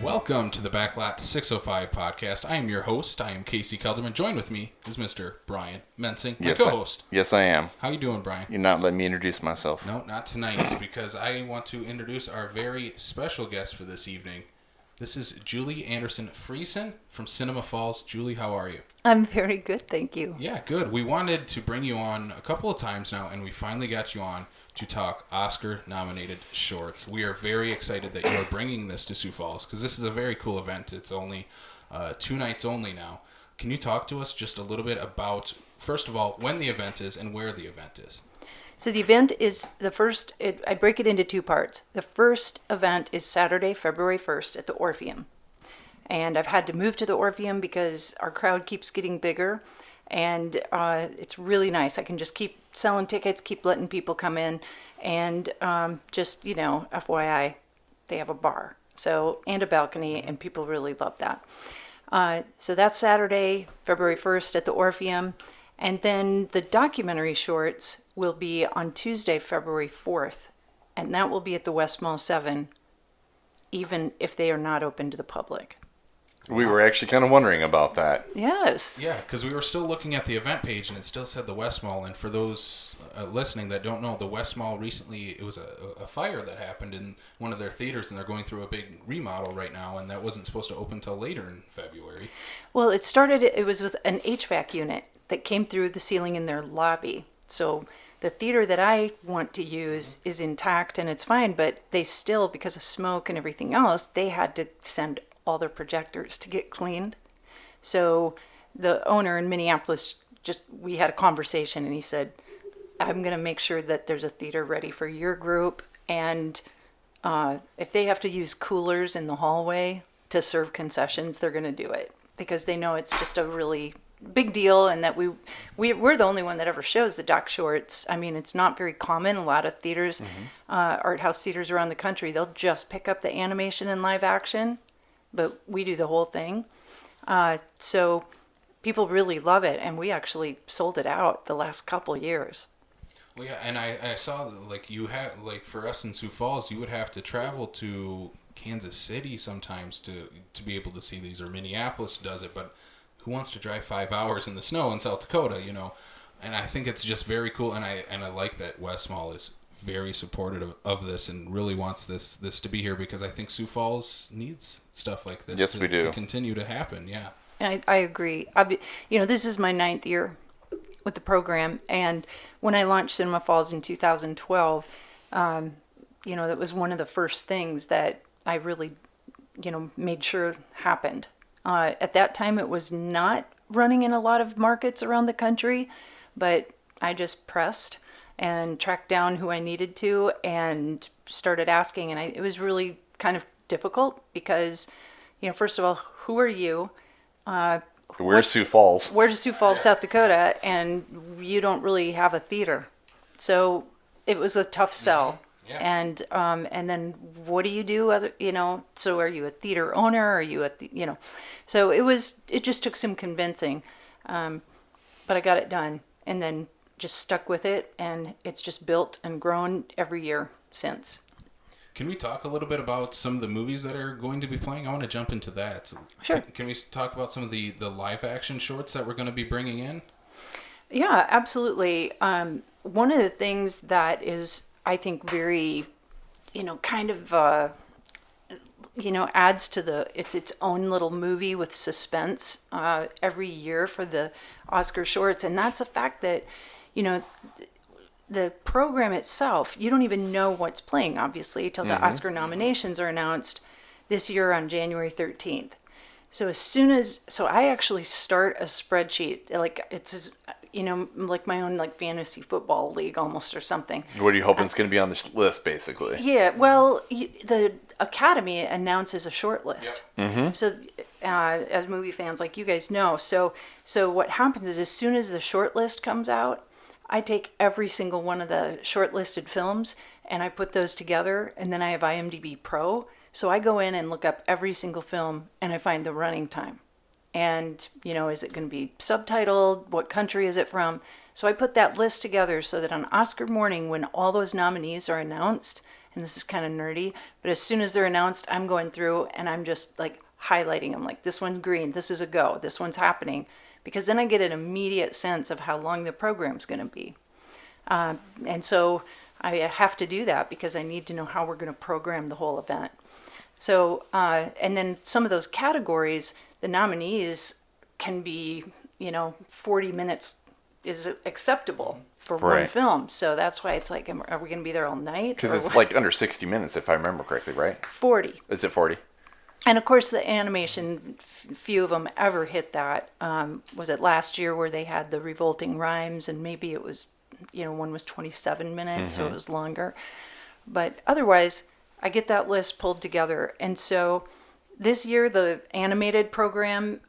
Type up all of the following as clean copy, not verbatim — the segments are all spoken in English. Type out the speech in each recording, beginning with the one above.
Welcome to the Backlot 605 podcast. I am your host. I am Casey Kelderman. Joined with me is Mr. Brian Mensing, my co-host. Yes, I am. How you doing, Brian? You're not letting me introduce myself. No, not tonight, because I want to introduce our very special guest for this evening. This is Julie Anderson Friesen from Sioux Falls. Julie, how are you? I'm very good, thank you. Yeah, good. We wanted to bring you on a couple of times now, and we finally got you on to talk Oscar-nominated shorts. We are very excited that you are bringing this to Sioux Falls, because this is a very cool event. It's only 2 nights only now. Can you talk to us just a little bit about, first of all, when the event is and where the event is? So the event is I break it into 2 parts. The first event is Saturday, February 1st at the Orpheum. And I've had to move to the Orpheum because our crowd keeps getting bigger. And it's really nice. I can just keep selling tickets, keep letting people come in. And just, FYI, they have a bar and a balcony, and people really love that. So that's Saturday, February 1st at the Orpheum. And then the documentary shorts will be on Tuesday, February 4th. And that will be at the West Mall 7, even if they are not open to the public. We were actually kind of wondering about that. Yes. Yeah, because we were still looking at the event page, and it still said the West Mall. And for those listening that don't know, the West Mall recently, it was a fire that happened in one of their theaters, and they're going through a big remodel right now, and that wasn't supposed to open until later in February. Well, it was with an HVAC unit that came through the ceiling in their lobby. So the theater that I want to use is intact and it's fine, but they still, because of smoke and everything else, they had to send all their projectors to get cleaned. So the owner in Minneapolis, we had a conversation, and he said, I'm going to make sure that there's a theater ready for your group, and if they have to use coolers in the hallway to serve concessions, they're going to do it, because they know it's just a really big deal, and that we're the only one that ever shows the doc shorts. I mean, it's not very common. A lot of theaters, art house theaters around the country, they'll just pick up the animation and live action, but we do the whole thing. So people really love it, and we actually sold it out the last couple years. Well, yeah, and I saw that, you had, for us in Sioux Falls, you would have to travel to Kansas City sometimes to be able to see these, or Minneapolis does it, but who wants to drive 5 hours in the snow in South Dakota, And I think it's just very cool, and I like that West Mall is very supportive of this and really wants this to be here, because I think Sioux Falls needs stuff like this to continue to happen, yeah. I agree. This is my 9th year with the program, and when I launched Sioux Falls in 2012, that was one of the first things that I really, made sure happened. At that time, it was not running in a lot of markets around the country, but I just pressed and tracked down who I needed to and started asking. And it was really kind of difficult because, first of all, who are you? Where's Sioux Falls? Where's Sioux Falls, South Dakota? And you don't really have a theater. So it was a tough sell. Yeah. And then what do you do? So are you a theater owner? Are you so it just took some convincing, but I got it done, and then just stuck with it, and it's just built and grown every year since. Can we talk a little bit about some of the movies that are going to be playing? I want to jump into that. Sure. Can we talk about some of the live action shorts that we're going to be bringing in? Yeah, absolutely. One of the things that is, I think, very, adds to it's its own little movie with suspense every year for the Oscar shorts. And that's the fact that, the program itself, you don't even know what's playing, obviously, till the Oscar nominations are announced this year on January 13th. So I actually start a spreadsheet, it's like my own fantasy football league almost, or something. What are you hoping is going to be on this list, basically? Yeah, well, the Academy announces a short list. Yep. Mm-hmm. So as movie fans like you guys know, so what happens is, as soon as the short list comes out, I take every single one of the shortlisted films and I put those together, and then I have IMDb Pro. So I go in and look up every single film and I find the running time. And, is it going to be subtitled? What country is it from? So I put that list together so that on Oscar morning, when all those nominees are announced and this is kind of nerdy, but as soon as they're announced, I'm going through and I'm just like highlighting them, like this one's green, this is a go, this one's happening, because then I get an immediate sense of how long the program's going to be. And so I have to do that because I need to know how we're going to program the whole event. So, and then some of those categories, the nominees can be, 40 minutes is acceptable for one film. So that's why it's like, are we going to be there all night? Because it's like under 60 minutes, if I remember correctly, right? 40. Is it 40? And of course, the animation, few of them ever hit that. Was it last year where they had the revolting rhymes, and maybe it was, one was 27 minutes, so it was longer. But otherwise, I get that list pulled together. And so this year, the animated program,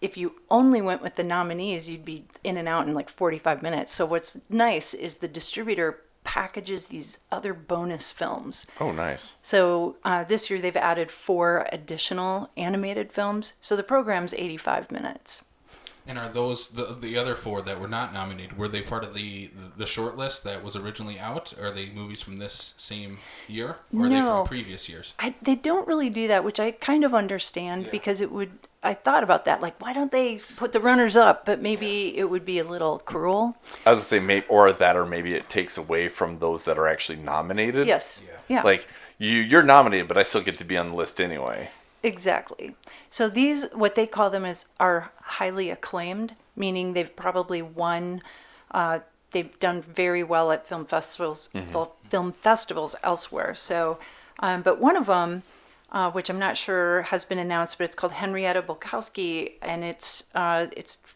if you only went with the nominees, you'd be in and out in like 45 minutes. So what's nice is the distributor packages these other bonus films. Oh, nice. So this year they've added 4 additional animated films. So the program's 85 minutes. And are those the other 4 that were not nominated? Were they part of the short list that was originally out? Are they movies from this same year, or are they from previous years? They don't really do that, which I kind of understand because it would. I thought about that, like why don't they put the runners up? But maybe it would be a little cruel. I was gonna say maybe, or maybe it takes away from those that are actually nominated. Yes. Yeah. Like you're nominated, but I still get to be on the list anyway. Exactly. So these, what they call them are highly acclaimed, meaning they've probably won, they've done very well at film festivals elsewhere. So, but one of them, which I'm not sure has been announced, but it's called Henrietta Bulkowski, and it's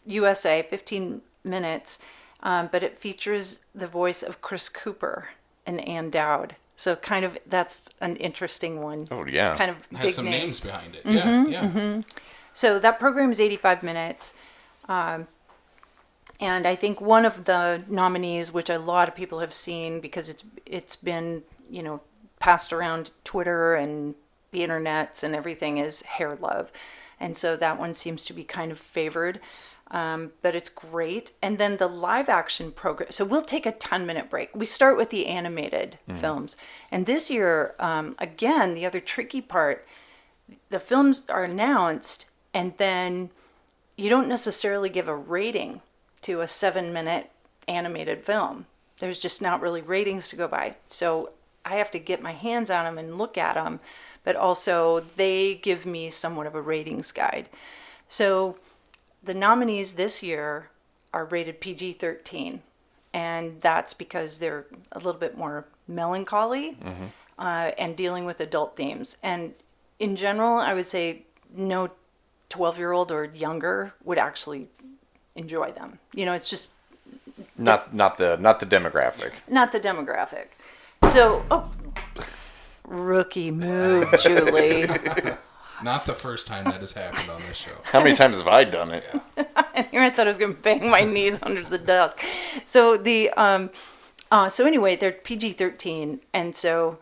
USA, 15 minutes, but it features the voice of Chris Cooper and Ann Dowd. So kind of, that's an interesting one. Oh, yeah. Kind of Has big some name. names behind it. Yeah. Mm-hmm. So that program is 85 minutes. And I think one of the nominees, which a lot of people have seen because it's been, passed around Twitter and the internets and everything, is Hair Love. And so that one seems to be kind of favored. But it's great. And then the live action program. So we'll take a 10-minute break. We start with the animated films. And this year, again, the other tricky part, the films are announced and then you don't necessarily give a rating to a 7-minute animated film. There's just not really ratings to go by. So I have to get my hands on them and look at them. But also they give me somewhat of a ratings guide. So the nominees this year are rated PG-13, and that's because they're a little bit more melancholy and dealing with adult themes. And in general, I would say no 12-year-old or younger would actually enjoy them. It's just not the demographic. Not the demographic. So, rookie move, Julie. Not the first time that has happened on this show. How many times have I done it? And here I thought I was going to bang my knees under the desk. So so anyway, they're PG-13, and so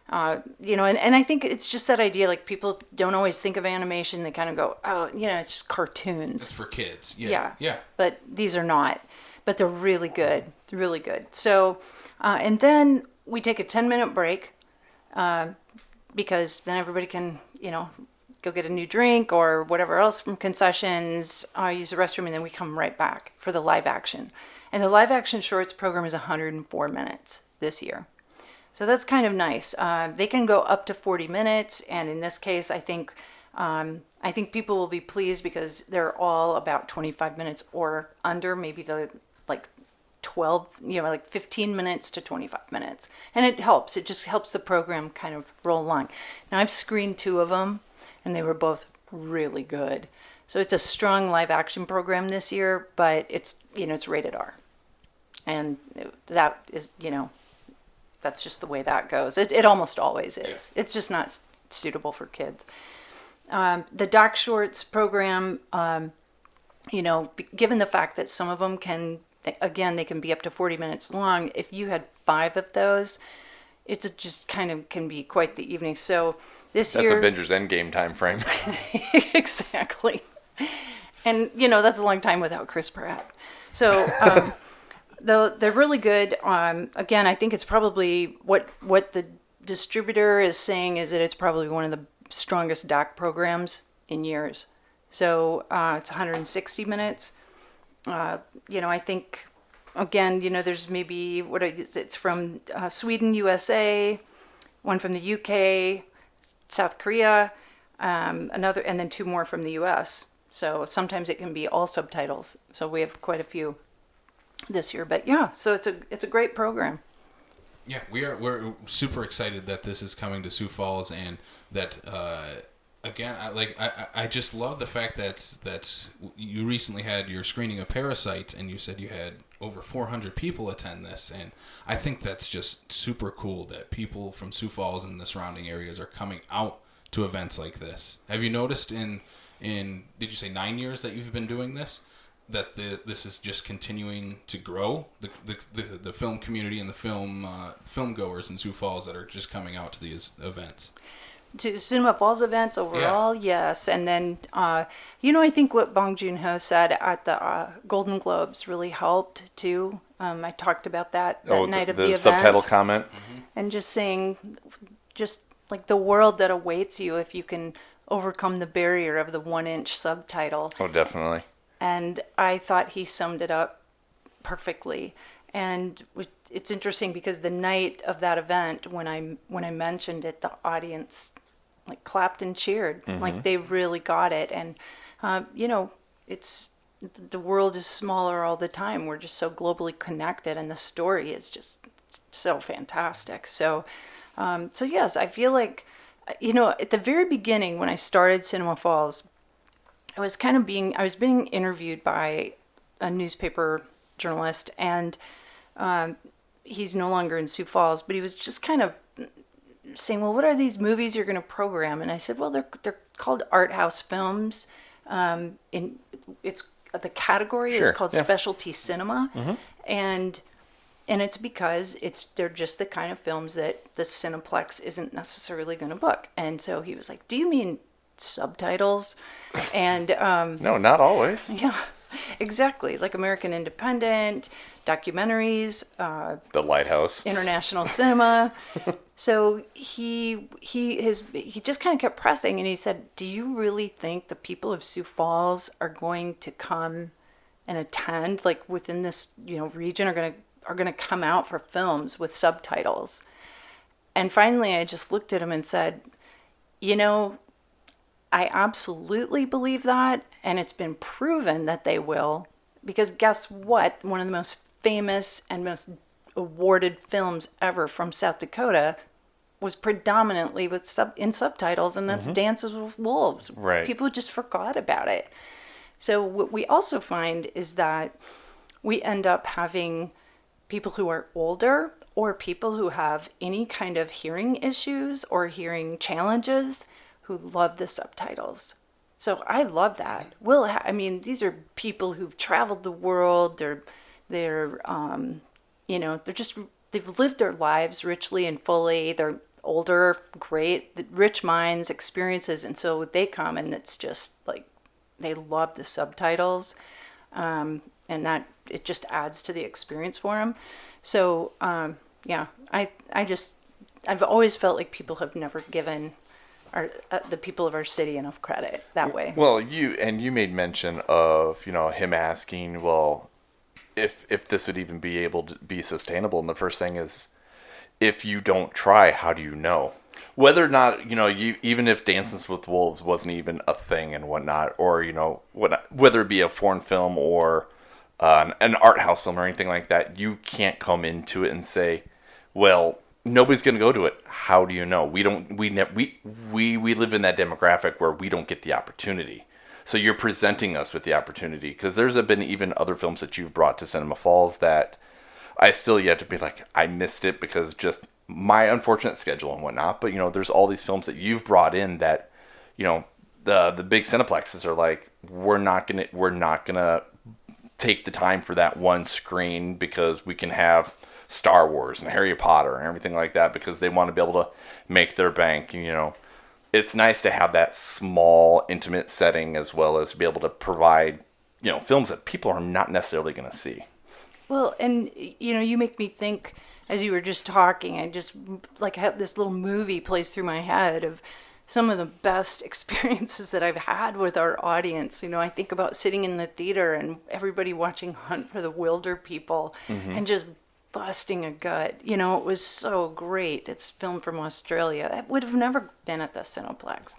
and I think it's just that idea. Like people don't always think of animation; they kind of go, "Oh, it's just cartoons." It's for kids. Yeah. But these are not. But they're really good. They're really good. So, and then we take a 10-minute break because then everybody can, go get a new drink or whatever else from concessions, use the restroom, and then we come right back for the live action. And the live action shorts program is 104 minutes this year. So that's kind of nice. They can go up to 40 minutes, and in this case, I think people will be pleased because they're all about 25 minutes or under, maybe the 12, 15 minutes to 25 minutes. And it helps. It just helps the program kind of roll along. Now, I've screened 2 of them, and they were both really good. So it's a strong live action program this year, but it's rated R. And that is, that's just the way that goes. It almost always is. Yeah. It's just not suitable for kids. The doc shorts program, given the fact that some of them they can be up to 40 minutes long. If you had 5 of those, it's just kind of can be quite the evening. So this year... That's Avengers Endgame time frame. Exactly. And, that's a long time without Chris Pratt. So though they're really good. Again, I think it's probably what the distributor is saying is that it's probably one of the strongest doc programs in years. So it's 160 minutes. I think, again, there's maybe, it's from Sweden, USA, one from the UK, South Korea, another, and then 2 more from the US. So sometimes it can be all subtitles. So we have quite a few this year. But yeah, so it's a great program. Yeah, we're super excited that this is coming to Sioux Falls, and that again, I just love the fact that you recently had your screening of Parasite, and you said you had over 400 people attend this, and I think that's just super cool that people from Sioux Falls and the surrounding areas are coming out to events like this. Have you noticed in did you say 9 years that you've been doing this, that this is just continuing to grow, the film community and the film goers in Sioux Falls that are just coming out to these events? To Cinema Falls events overall, yes. And then, I think what Bong Joon-ho said at the Golden Globes really helped, too. I talked about that night of the event. The subtitle comment. Mm-hmm. And just saying, just like the world that awaits you if you can overcome the barrier of the 1-inch subtitle. Oh, definitely. And I thought he summed it up perfectly. And it's interesting because the night of that event, when I mentioned it, the audience clapped and cheered. Mm-hmm. Like they really got it. And it's the world is smaller all the time. We're just so globally connected, and the story is just so fantastic. So yes, I feel like at the very beginning when I started Cinema Falls, I was being interviewed by a newspaper journalist, and he's no longer in Sioux Falls, but he was just kind of saying, well, what are these movies you're going to program? And I said, well, they're called art house films. It's the category is called specialty cinema, Mm-hmm. and it's because they're just the kind of films that the Cineplex isn't necessarily going to book. And so he was like, do you mean subtitles? And No, not always. yeah, exactly, like American Independent, documentaries, The Lighthouse. international cinema. So he just kind of kept pressing, and he said, do you really think the people of Sioux Falls are going to come and attend, like within this region, are going to come out for films with subtitles? And finally I just looked at him and said, I absolutely believe that, and it's been proven that they will, because guess what? One of the most famous and most awarded films ever from South Dakota was predominantly in subtitles, and that's Dances with Wolves. Right. People just forgot about it. So what we also find is that we end up having people who are older or people who have any kind of hearing issues or hearing challenges who love the subtitles. So I love that. These are people who've traveled the world. They've lived their lives richly and fully. They're older, great, rich minds, experiences, and so they come, and it's just like they love the subtitles, and that it just adds to the experience for them. So I've always felt like people have never given the people of our city enough credit that way. Well, you made mention of him asking, well, if this would even be able to be sustainable, and the first thing is, if you don't try, how do you know? Whether or not even if Dances with Wolves wasn't even a thing and whatnot, or whether it be a foreign film or an art house film or anything like that, you can't come into it and say, well, nobody's going to go to it. How do you know? We live in that demographic where we don't get the opportunity. So you're presenting us with the opportunity, because there's been even other films that you've brought to Cinema Falls that I still yet to be like, I missed it because just my unfortunate schedule and whatnot. But there's all these films that you've brought in that the big cineplexes are like, we're not gonna take the time for that one screen because we can have Star Wars and Harry Potter and everything like that, because they want to be able to make their bank. It's nice to have that small, intimate setting, as well as be able to provide, films that people are not necessarily going to see. Well, and you make me think, as you were just talking, I just like have this little movie plays through my head of some of the best experiences that I've had with our audience. You know, I think about sitting in the theater and everybody watching Hunt for the Wilder People and just busting a gut. You know, it was so great. It's filmed from Australia. It would have never been at the Cineplex.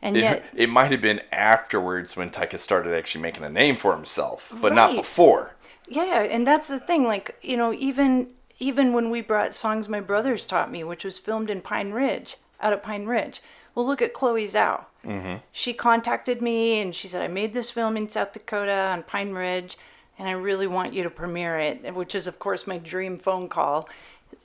And yet, it might have been afterwards when Taika started actually making a name for himself, but Right. not before. yeah, and that's the thing. Like, you know, even when we brought Songs My Brothers Taught Me, which was filmed in Pine Ridge, out at Pine Ridge. Well, look at Chloe Zhao. She contacted me and she said, I made this film in South Dakota on Pine Ridge, and I really want you to premiere it, which is, of course, my dream phone call.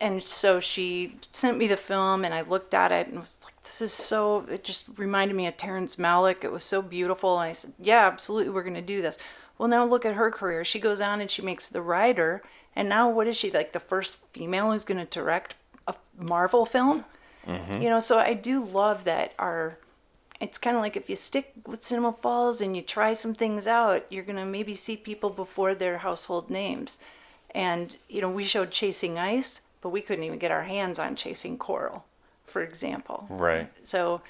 And so she sent me the film, and I looked at it and was like, this is so, it just reminded me of Terrence Malick. It was so beautiful. And I said, yeah, absolutely, we're going to do this. Well, now look at her career. She goes on and she makes The Rider, and now what is she, like the first female who's going to direct a Marvel film? You know, so I do love that it's kind of like if you stick with Cinema Falls and you try some things out, you're going to maybe see people before they're household names. And, you know, we showed Chasing Ice, but we couldn't even get our hands on Chasing Coral, for example. Right. So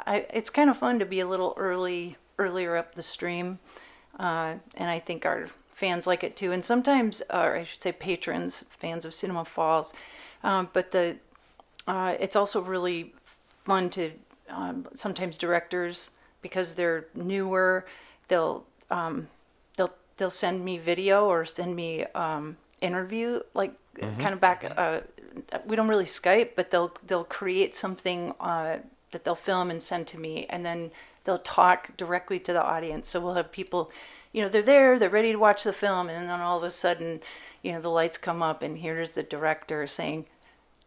it's kind of fun to be a little earlier up the stream. And I think our fans like it too. And sometimes, or I should say patrons, fans of Cinema Falls. But it's also really fun to sometimes directors, because they're newer, they'll send me video or send me interview, like kind of back. We don't really Skype, but they'll create something that they'll film and send to me, and then they'll talk directly to the audience. So we'll have people, you know, they're ready to watch the film, and then all of a sudden, you know, the lights come up and here's the director saying,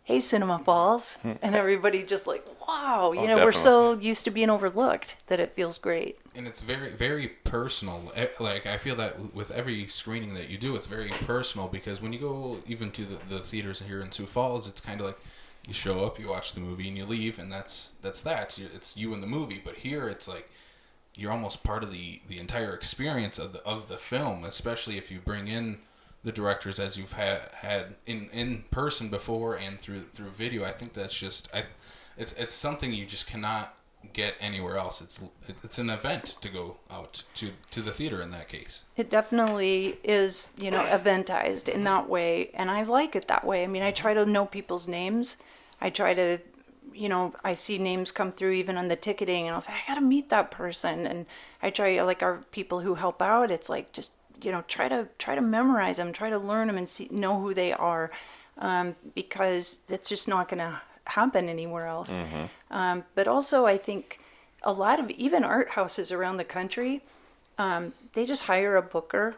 hey, Cinema Falls, and everybody just like, wow, you know, we're so used to being overlooked that it feels great. And it's very, very personal. Like, I feel that with every screening that you do, it's very personal, because when you go even to the theaters here in Sioux Falls, it's kind of like you show up, you watch the movie, and you leave, and that's that. It's you in the movie. But here, it's like you're almost part of the entire experience of the film, especially if you bring in the directors as you've had in person before and through video. I think that's just it's something you just cannot get anywhere else. It's an event to go out to the theater in that case. It definitely is, you know, eventized in that way, and I like it that way. I mean, I try to know people's names. I try to, you know, I see names come through even on the ticketing, and I'll say, I gotta meet that person. And I try, like our people who help out, it's like just, you know, try to memorize them, try to learn them and know who they are, because that's just not going to happen anywhere else. But also, I think a lot of even art houses around the country, they just hire a booker,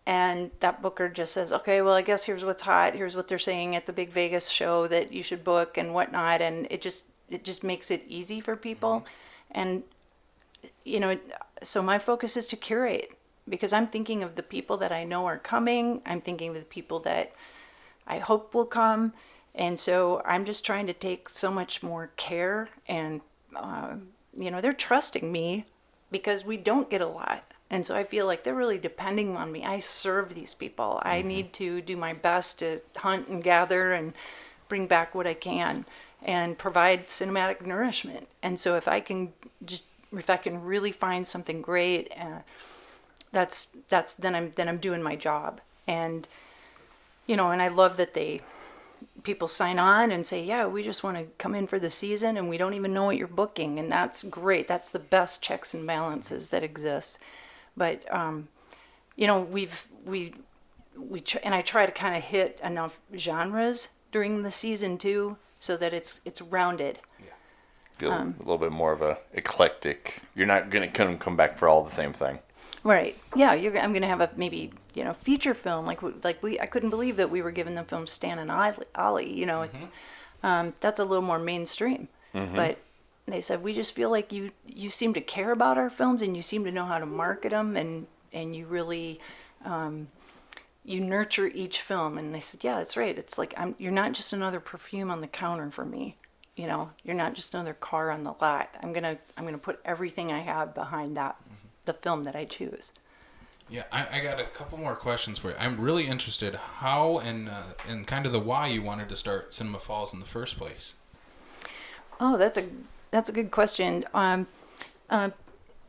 and that booker just says, okay, well, I guess here's what's hot, here's what they're saying at the big Vegas show that you should book and whatnot, and it just makes it easy for people. And you know, so my focus is to curate, because I'm thinking of the people that I know are coming. I'm thinking of the people that I hope will come. And so I'm just trying to take so much more care. And, you know, they're trusting me because we don't get a lot. And so I feel like they're really depending on me. I serve these people. I need to do my best to hunt and gather and bring back what I can and provide cinematic nourishment. And so if I can really find something great, then I'm doing my job. And you know, and I love that people sign on and say, yeah, we just want to come in for the season, and we don't even know what you're booking, and that's great. That's the best checks and balances that exist. But you know, and I try to kind of hit enough genres during the season too, so that it's rounded. A little bit more of a eclectic. You're not gonna come back for all the same thing. Right. Yeah. I'm gonna have a maybe, you know, feature film I couldn't believe that we were given the film Stan and Ollie. You know, that's a little more mainstream. But they said, we just feel like you seem to care about our films, and you seem to know how to market them, and you really you nurture each film. And they said, yeah, that's right. It's like you're not just another perfume on the counter for me. You know, you're not just another car on the lot. I'm gonna put everything I have behind that, the film that I choose. Yeah, I got a couple more questions for you. I'm really interested how and kind of the why you wanted to start Cinema Falls in the first place. Oh, that's a good question. Uh,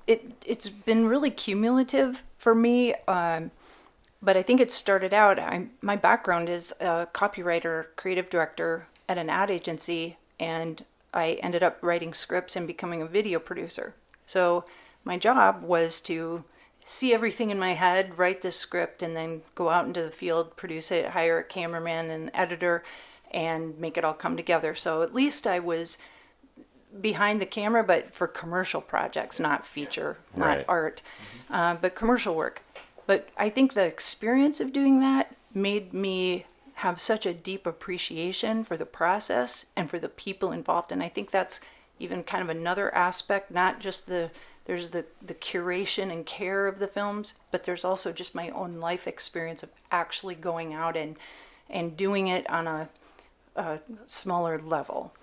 it's been really cumulative for me, but I think it started out. My background is a copywriter, creative director at an ad agency, and I ended up writing scripts and becoming a video producer. So my job was to see everything in my head, write this script, and then go out into the field, produce it, hire a cameraman and editor, and make it all come together. So at least I was behind the camera, but for commercial projects, not feature, not Right. art, but commercial work. But I think the experience of doing that made me have such a deep appreciation for the process and for the people involved. And I think that's even kind of another aspect, not just there's the curation and care of the films, but there's also just my own life experience of actually going out and doing it on a smaller level.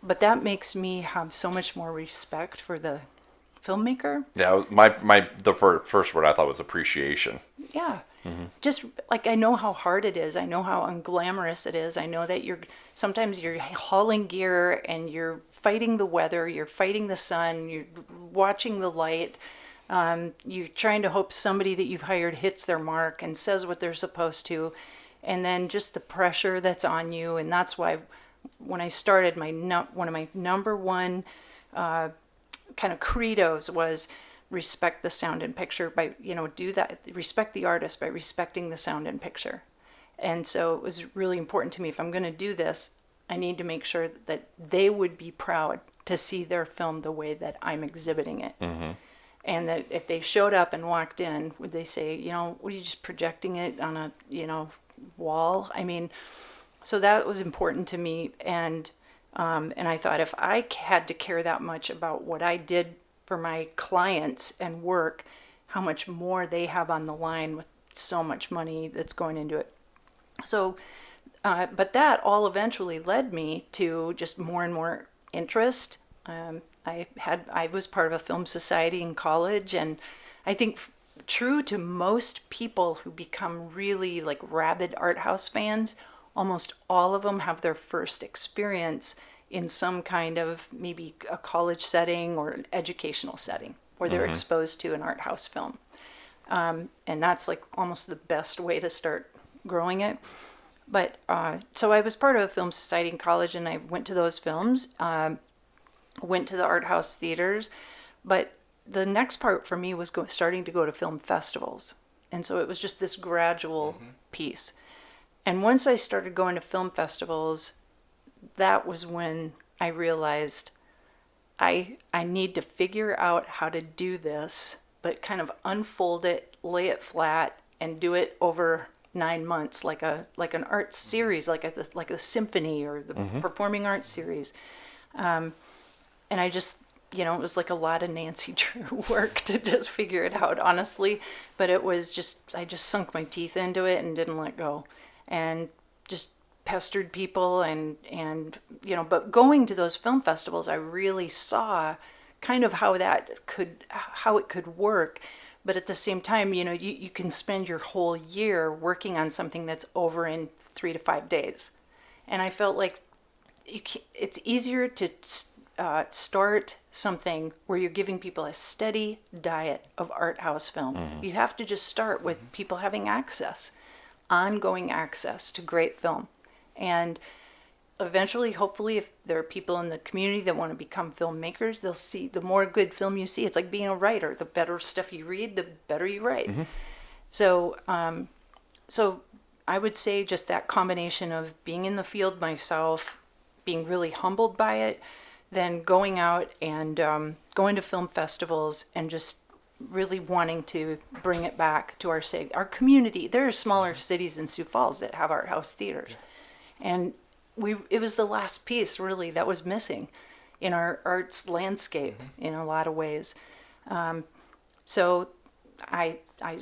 But that makes me have so much more respect for the filmmaker. Yeah, the first word I thought was appreciation. Yeah. Just like I know how hard it is. I know how unglamorous it is. I know that sometimes you're hauling gear and you're fighting the weather, you're fighting the sun, you're watching the light. You're trying to hope somebody that you've hired hits their mark and says what they're supposed to. And then just the pressure that's on you. And that's why when I started, one of my number one kind of credos was respect the sound and picture by, do that, respect the artist by respecting the sound and picture. And so it was really important to me, if I'm going to do this, I need to make sure that they would be proud to see their film the way that I'm exhibiting it. Mm-hmm. And that if they showed up and walked in, would they say, what are you just projecting it on a, wall? I mean, so that was important to me. And I thought if I had to care that much about what I did for my clients and work, how much more they have on the line with so much money that's going into it. So, but that all eventually led me to just more and more interest. I was part of a film society in college, and I think true to most people who become really like rabid art house fans, almost all of them have their first experience in some kind of maybe a college setting or an educational setting where they're exposed to an art house film. And that's like almost the best way to start growing it. But so I was part of a film society in college, and I went to those films, went to the art house theaters. But the next part for me was starting to go to film festivals. And so it was just this gradual piece. And once I started going to film festivals, that was when I realized I need to figure out how to do this, but kind of unfold it, lay it flat, and do it over 9 months, like an art series, like a symphony or the performing arts series. And I just, it was like a lot of Nancy Drew work to just figure it out, honestly. But it was just, I just sunk my teeth into it and didn't let go, and just pestered people and but going to those film festivals, I really saw kind of how it could work. But at the same time, you can spend your whole year working on something that's over in 3 to 5 days. And I felt like it's easier to start something where you're giving people a steady diet of art house film. You have to just start with people having ongoing access to great film. And eventually, hopefully, if there are people in the community that want to become filmmakers, they'll see the more good film you see. It's like being a writer. The better stuff you read, the better you write. So I would say just that combination of being in the field myself, being really humbled by it, then going out and going to film festivals and just really wanting to bring it back to our city, our community. There are smaller cities in Sioux Falls that have art house theaters. And it was the last piece really that was missing in our arts landscape in a lot of ways. So I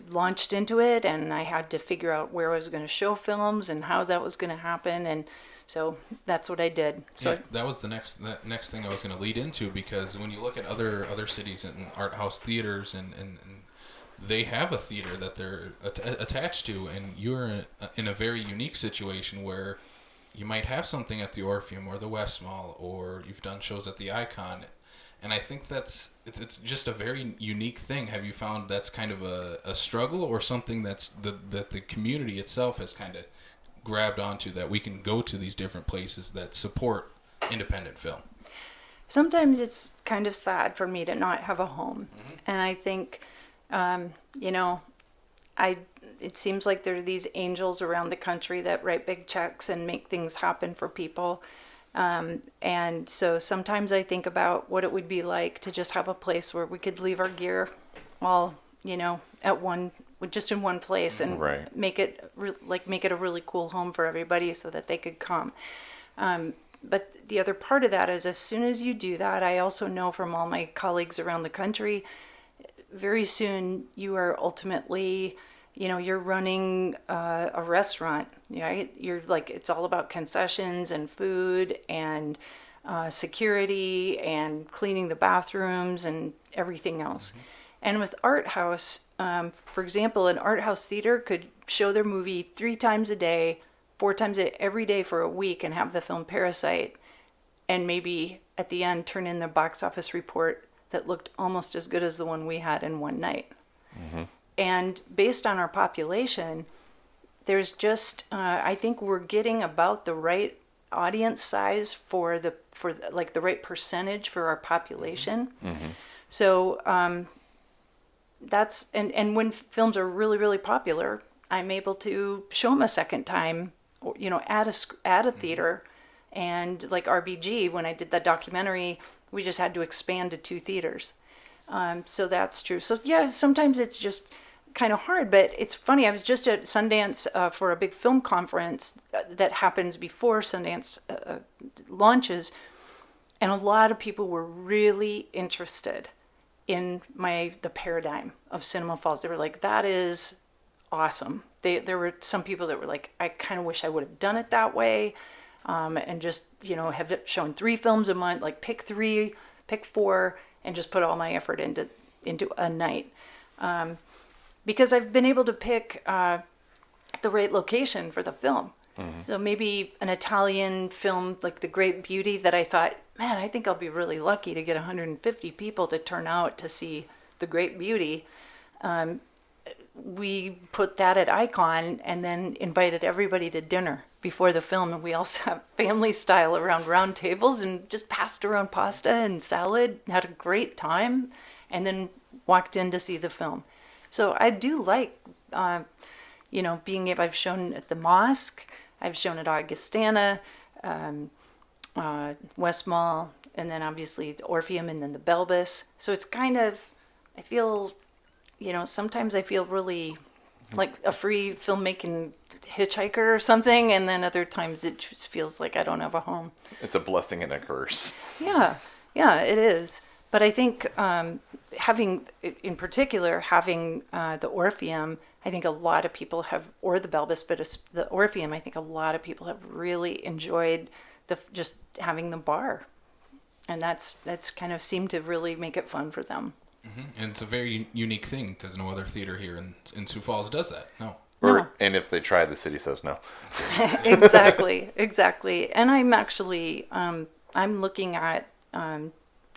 launched into it, and I had to figure out where I was going to show films and how that was going to happen. And so that's what I did. So yeah, that was the next thing I was going to lead into, because when you look at other cities and art house theaters and they have a theater that they're attached to, and you're in a very unique situation where you might have something at the Orpheum or the West Mall, or you've done shows at the Icon. And I think it's just a very unique thing. Have you found that's kind of a struggle, or something that the community itself has kind of grabbed onto, that we can go to these different places that support independent film? Sometimes it's kind of sad for me to not have a home. Mm-hmm. And I think, it seems like there are these angels around the country that write big checks and make things happen for people. And so sometimes I think about what it would be like to just have a place where we could leave our gear all, just in one place, and right. make it a really cool home for everybody so that they could come. But the other part of that is, as soon as you do that, I also know from all my colleagues around the country, very soon you are ultimately, you're running a restaurant, right? You're like, it's all about concessions and food and security and cleaning the bathrooms and everything else. Mm-hmm. And with art house, for example, an art house theater could show their movie 3 times a day, 4 times every day for a week, and have the film Parasite, and maybe at the end turn in the box office report that looked almost as good as the one we had in one night. Mm-hmm. And based on our population, there's just I think we're getting about the right audience size for the right percentage for our population. Mm-hmm. So that's and when films are really, really popular, I'm able to show them a second time, or, at a theater. And like RBG, when I did that documentary, we just had to expand to 2 theaters. So that's true. So yeah, sometimes it's just kind of hard, but it's funny. I was just at Sundance for a big film conference that happens before Sundance launches, and a lot of people were really interested in the paradigm of Cinema Falls. They were like, that is awesome. There were some people that were like, I kind of wish I would have done it that way, and just, have it shown 3 films a month, like pick 3, pick 4, and just put all my effort into a night. Because I've been able to pick the right location for the film. Mm-hmm. So maybe an Italian film like The Great Beauty that I thought, man, I think I'll be really lucky to get 150 people to turn out to see The Great Beauty. We put that at Icon and then invited everybody to dinner before the film. And we all sat family style around round tables and just passed around pasta and salad, had a great time, and then walked in to see the film. So I do like, being able, I've shown at the Mosque, I've shown at Augustana, West Mall, and then obviously the Orpheum and then the Belbis. So it's kind of, I feel, sometimes I feel really like a free filmmaking hitchhiker or something, and then other times it just feels like I don't have a home. It's a blessing and a curse. Yeah, it is. But I think having the Orpheum, I think a lot of people have, or the Belbis, but the Orpheum, I think a lot of people have really enjoyed just having the bar. And that's kind of seemed to really make it fun for them. Mm-hmm. And it's a very unique thing, because no other theater here in Sioux Falls does that. No. And if they try, the city says no. Exactly. And I'm actually, I'm looking at,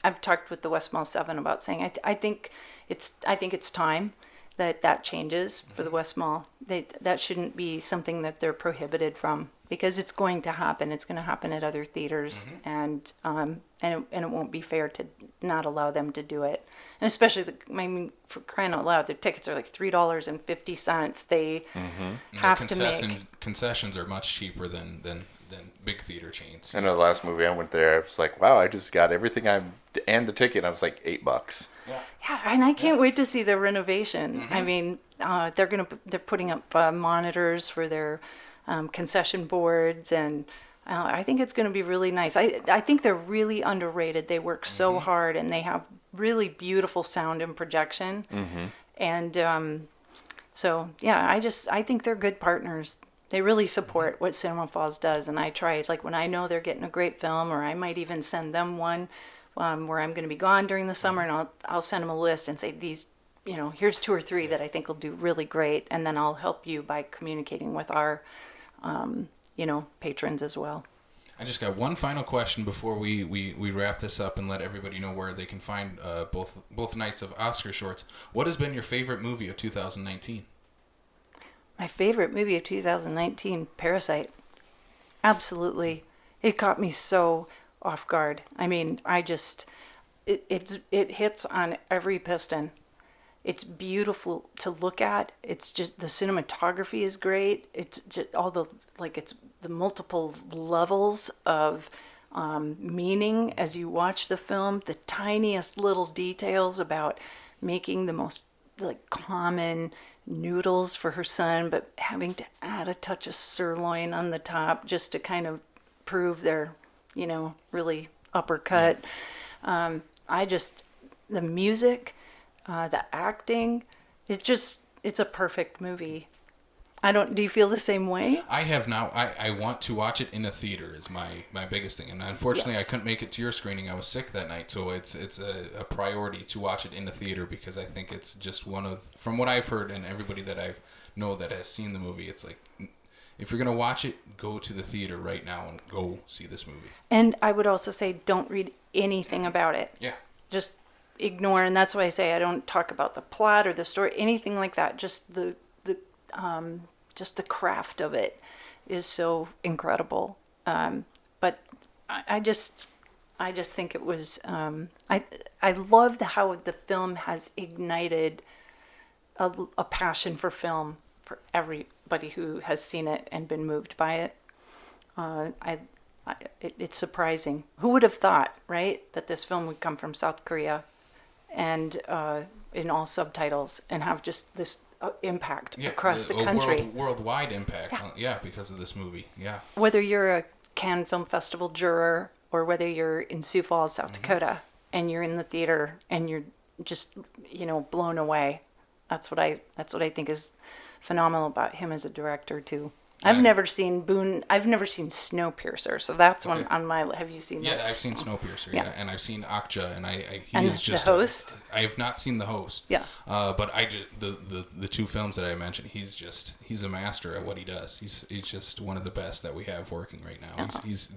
I've talked with the West Mall 7 about saying I think it's time that changes for the West Mall. That shouldn't be something that they're prohibited from, because it's going to happen. It's going to happen at other theaters, mm-hmm. and it won't be fair to not allow them to do it. And especially, for crying out loud, their tickets are like $3.50. They mm-hmm. have to make concessions are much cheaper than big theater chains. I know the last movie I went there, I was like, wow, I just got everything and the ticket. I was like $8. Yeah, and I can't wait to see the renovation. Mm-hmm. I mean, they're putting up monitors for their concession boards, and I think it's going to be really nice. I think they're really underrated. They work so mm-hmm. hard, and they have really beautiful sound and projection. Mm-hmm. And so yeah, I think they're good partners. They really support what Cinema Falls does, and I try, like when I know they're getting a great film, or I might even send them one where I'm going to be gone during the summer, and I'll send them a list and say, these here's 2 or 3 that I think will do really great, and then I'll help you by communicating with our, patrons as well. I just got one final question before we wrap this up and let everybody know where they can find both nights of Oscar shorts. What has been your favorite movie of 2019? My favorite movie of 2019, Parasite. Absolutely. It caught me so off guard. I mean, it hits on every piston. It's beautiful to look at. It's just, the cinematography is great. It's just it's the multiple levels of meaning as you watch the film. The tiniest little details about making the most common noodles for her son, but having to add a touch of sirloin on the top just to kind of prove they're, really uppercut. The music, the acting, it's a perfect movie. Do you feel the same way? I have now. I want to watch it in a theater is my biggest thing. And unfortunately, Yes. I couldn't make it to your screening. I was sick that night. So it's a priority to watch it in a theater because I think it's just from what I've heard and everybody that I know that has seen the movie, it's like, if you're going to watch it, go to the theater right now and go see this movie. And I would also say don't read anything about it. Yeah. Just ignore, and that's why I say I don't talk about the plot or the story, anything like that. Just the craft of it is so incredible. But I just think it was. I love how the film has ignited a passion for film for everybody who has seen it and been moved by it. It's surprising. Who would have thought, right, that this film would come from South Korea and in all subtitles and have just this impact across the country. Worldwide impact, because of this movie. Yeah. Whether you're a Cannes Film Festival juror or whether you're in Sioux Falls, South Dakota, and you're in the theater and you're just, blown away. That's what I think is phenomenal about him as a director too. I've never seen Snowpiercer, so that's one on my. Have you seen that? Yeah, I've seen Snowpiercer. Yeah, and I've seen Okja, and he and is just The Host. I have not seen The Host. Yeah. But the 2 films that I mentioned, he's a master at what he does. He's just one of the best that we have working right now. Yeah. He's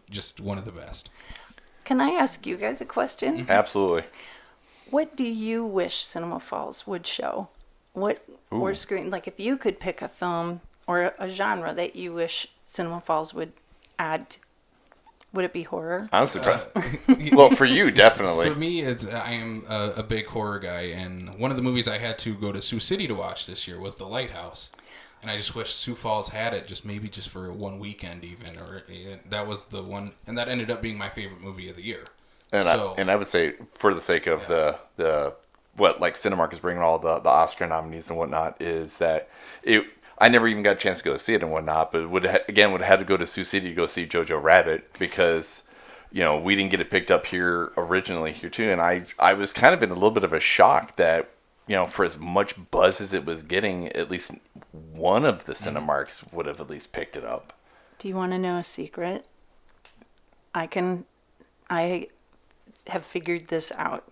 just one of the best. Can I ask you guys a question? Absolutely. What do you wish Cinema Falls would show? Or screen? Like, if you could pick a film or a genre that you wish Cinema Falls would add, would it be horror? Honestly, well, for you, definitely. For me, I am a big horror guy, and one of the movies I had to go to Sioux City to watch this year was The Lighthouse. And I just wish Sioux Falls had it, maybe just for one weekend even, or that was the one, and that ended up being my favorite movie of the year. And I would say, for the sake of the what Cinemark is bringing all the Oscar nominees and whatnot, is that I never even got a chance to go see it and whatnot, but would have had to go to Sioux City to go see Jojo Rabbit because we didn't get it picked up here originally here too, and I was kind of in a little bit of a shock that for as much buzz as it was getting, at least one of the Cinemarks would have at least picked it up. Do you want to know a secret? I have figured this out.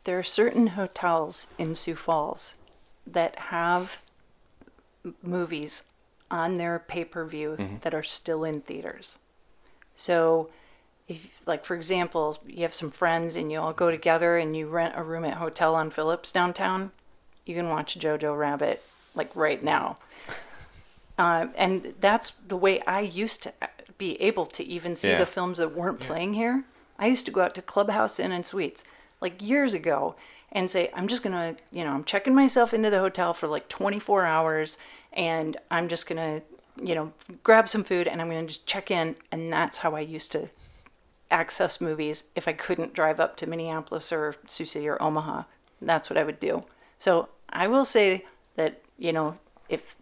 There are certain hotels in Sioux Falls that have movies on their pay-per-view that are still in theaters. So if, for example, you have some friends and you all go together and you rent a room at Hotel on Phillips downtown, you can watch Jojo Rabbit right now. And that's the way I used to be able to even see the films that weren't playing here. I used to go out to Clubhouse Inn and Suites years ago and say, I'm just going to, I'm checking myself into the hotel for 24 hours and I'm just going to, grab some food and I'm going to just check in. And that's how I used to access movies if I couldn't drive up to Minneapolis or Sioux City or Omaha. That's what I would do. So I will say that, if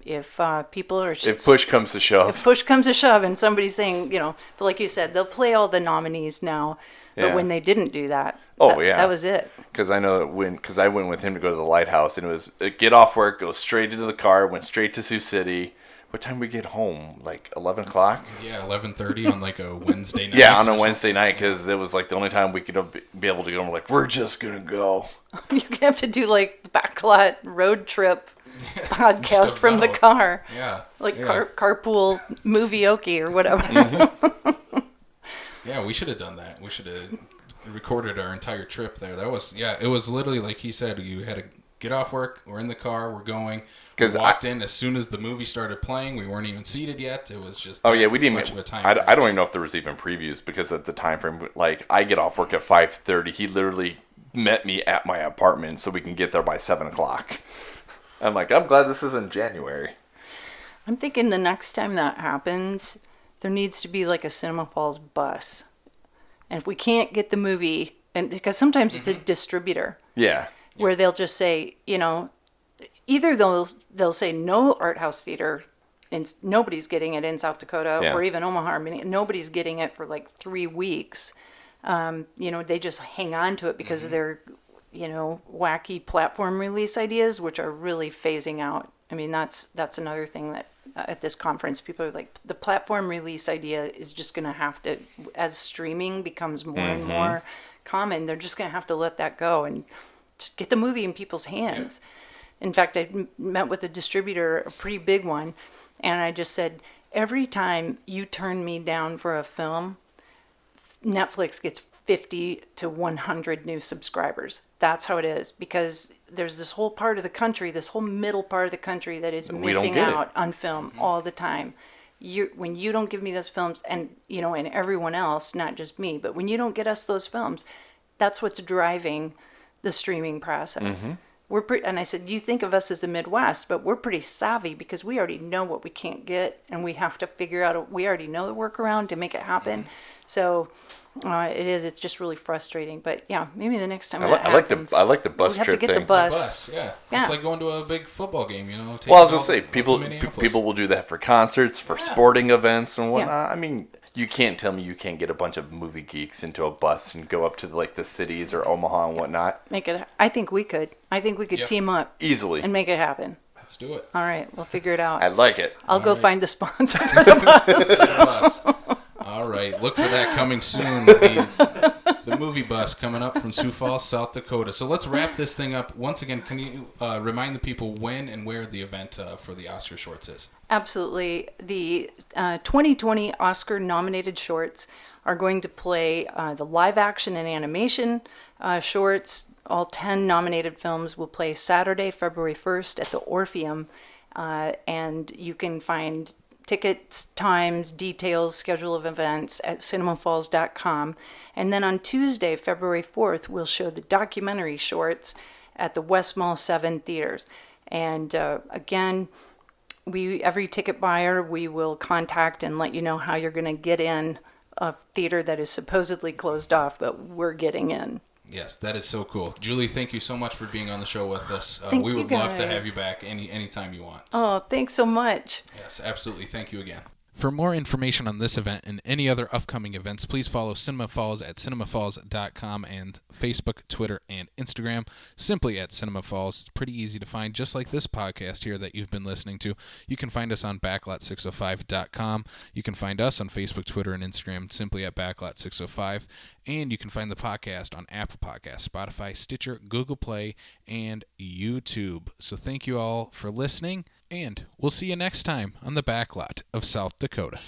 people are... If push comes to shove. If push comes to shove and somebody's saying, but like you said, they'll play all the nominees now. But when they didn't do that, that was it. Because I know because I went with him to go to the Lighthouse, and it was get off work, go straight into the car, went straight to Sioux City, what time we get home? Like 11 o'clock? Yeah, 11:30 on like a Wednesday night. Yeah, on a Wednesday night, because it was like the only time we could be able to go. And we're like, we're just going to go. You're going to have to do like the backlot road trip podcast from the car. Yeah. Like carpool movie-okie or whatever. Yeah, we should have done that. We should have recorded our entire trip there. That was, it was literally like he said, you had to get off work, we're in the car, we're going. We walked in as soon as the movie started playing. We weren't even seated yet. It was just we didn't much of a time. I don't even know if there was even previews, because at the time frame, like, I get off work at 5:30. He literally met me at my apartment so we can get there by 7 o'clock. I'm like, I'm glad this isn't January. I'm thinking the next time that happens, there needs to be like a Cinema Falls bus. And if we can't get the movie, and because sometimes it's a distributor. Yeah. Where they'll just say, either they'll say no art house theater, and nobody's getting it in South Dakota or even Omaha. I mean, nobody's getting it for like 3 weeks. They just hang on to it because of their, wacky platform release ideas, which are really phasing out. I mean, that's another thing that at this conference, people are like, the platform release idea is just going to have to, as streaming becomes more and more common, they're just going to have to let that go and just get the movie in people's hands. Yeah. In fact, I met with a distributor, a pretty big one, and I just said, every time you turn me down for a film, Netflix gets 50 to 100 new subscribers. That's how it is, because there's this whole part of the country, this whole middle part of the country that is missing out on film all the time. When you don't give me those films, and and everyone else, not just me, but when you don't get us those films, that's what's driving the streaming process. And I said, you think of us as the Midwest, but we're pretty savvy because we already know what we can't get, and we have to figure out, we already know the workaround to make it happen. So it's just really frustrating. But yeah, maybe the next time I like the bus trip thing. We have to get the bus. The bus, yeah. It's like going to a big football game, Well, I was going to say, people will do that for concerts, for sporting events and whatnot. Yeah. I mean, you can't tell me you can't get a bunch of movie geeks into a bus and go up to like the cities or Omaha and whatnot. I think we could. Team up easily and make it happen. Let's do it. All right, we'll figure it out. I like it. I'll go find the sponsor for the bus. All right, look for that coming soon. The movie bus coming up from Sioux Falls, South Dakota. So let's wrap this thing up. Once again, can you remind the people when and where the event for the Oscar shorts is? Absolutely. The 2020 Oscar-nominated shorts are going to play the live action and animation shorts. All 10 nominated films will play Saturday, February 1st at the Orpheum. And you can find tickets, times, details, schedule of events at cinemafalls.com. And then on Tuesday, February 4th, we'll show the documentary shorts at the West Mall 7 theaters. And again, every ticket buyer, we will contact and let you know how you're going to get in a theater that is supposedly closed off, but we're getting in. Yes, that is so cool. Julie, thank you so much for being on the show with us. We would love to have you back anytime you want. So. Oh, thanks so much. Yes, absolutely. Thank you again. For more information on this event and any other upcoming events, please follow Cinema Falls at cinemafalls.com and Facebook, Twitter, and Instagram, simply at Cinema Falls. It's pretty easy to find, just like this podcast here that you've been listening to. You can find us on backlot605.com. You can find us on Facebook, Twitter, and Instagram, simply at backlot605. And you can find the podcast on Apple Podcasts, Spotify, Stitcher, Google Play, and YouTube. So thank you all for listening. And we'll see you next time on the Backlot of South Dakota.